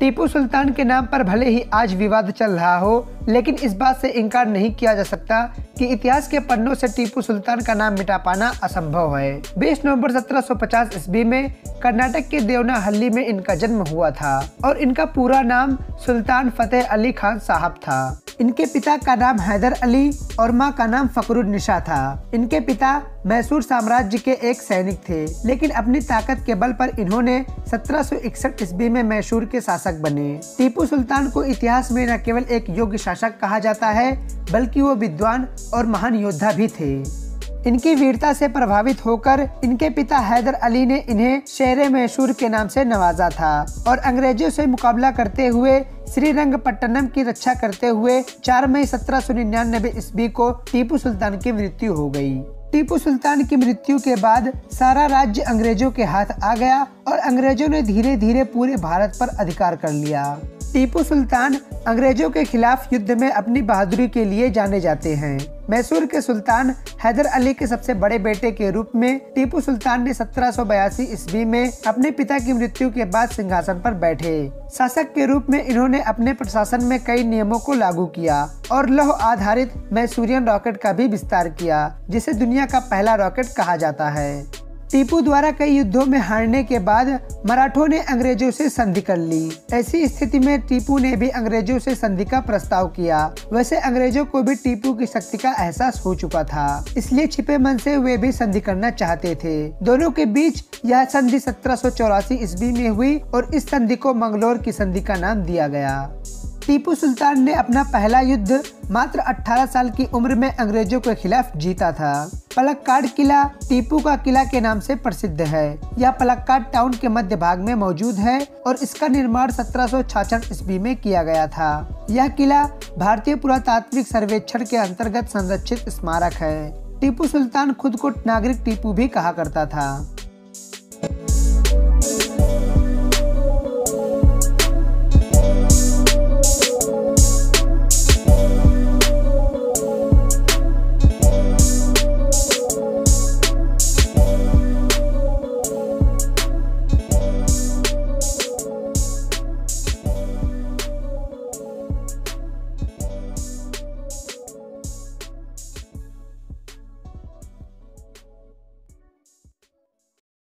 टीपू सुल्तान के नाम पर भले ही आज विवाद चल रहा हो, लेकिन इस बात से इनकार नहीं किया जा सकता कि इतिहास के पन्नों से टीपू सुल्तान का नाम मिटा पाना असंभव है। 20 नवंबर 1750 ईस्वी में कर्नाटक के देवनाहल्ली में इनका जन्म हुआ था और इनका पूरा नाम सुल्तान फतेह अली खान साहब था। इनके पिता का नाम हैदर अली और मां का नाम फखरुन्निसा था। इनके पिता मैसूर साम्राज्य के एक सैनिक थे, लेकिन अपनी ताकत के बल पर इन्होंने 1761 ईस्वी में मैसूर के शासक बने। टीपू सुल्तान को इतिहास में न केवल एक योग्य शासक कहा जाता है, बल्कि वो विद्वान और महान योद्धा भी थे। इनकी वीरता से प्रभावित होकर इनके पिता हैदर अली ने इन्हें शेरे मैसूर के नाम से नवाजा था और अंग्रेजों से मुकाबला करते हुए श्रीरंगपट्टनम की रक्षा करते हुए 4 मई 1799 ईस्वी को टीपू सुल्तान की मृत्यु हो गई। टीपू सुल्तान की मृत्यु के बाद सारा राज्य अंग्रेजों के हाथ आ गया और अंग्रेजों ने धीरे धीरे पूरे भारत पर अधिकार कर लिया। टीपू सुल्तान अंग्रेजों के खिलाफ युद्ध में अपनी बहादुरी के लिए जाने जाते हैं। मैसूर के सुल्तान हैदर अली के सबसे बड़े बेटे के रूप में टीपू सुल्तान ने 1782 ईस्वी में अपने पिता की मृत्यु के बाद सिंहासन पर बैठे। शासक के रूप में इन्होंने अपने प्रशासन में कई नियमों को लागू किया और लौह आधारित मैसूरियन रॉकेट का भी विस्तार किया, जिसे दुनिया का पहला रॉकेट कहा जाता है। टीपू द्वारा कई युद्धों में हारने के बाद मराठों ने अंग्रेजों से संधि कर ली। ऐसी स्थिति में टीपू ने भी अंग्रेजों से संधि का प्रस्ताव किया। वैसे अंग्रेजों को भी टीपू की शक्ति का एहसास हो चुका था, इसलिए छिपे मन से वे भी संधि करना चाहते थे। दोनों के बीच यह संधि 1784 ईस्वी में हुई और इस संधि को मंगलोर की संधि का नाम दिया गया। टीपू सुल्तान ने अपना पहला युद्ध मात्र 18 साल की उम्र में अंग्रेजों के खिलाफ जीता था। पलक्काड किला टीपू का किला के नाम से प्रसिद्ध है। यह पलक्काड टाउन के मध्य भाग में मौजूद है और इसका निर्माण 1766 ईस्वी में किया गया था। यह किला भारतीय पुरातात्विक सर्वेक्षण के अंतर्गत संरक्षित स्मारक है। टीपू सुल्तान खुद को नागरिक टीपू भी कहा करता था।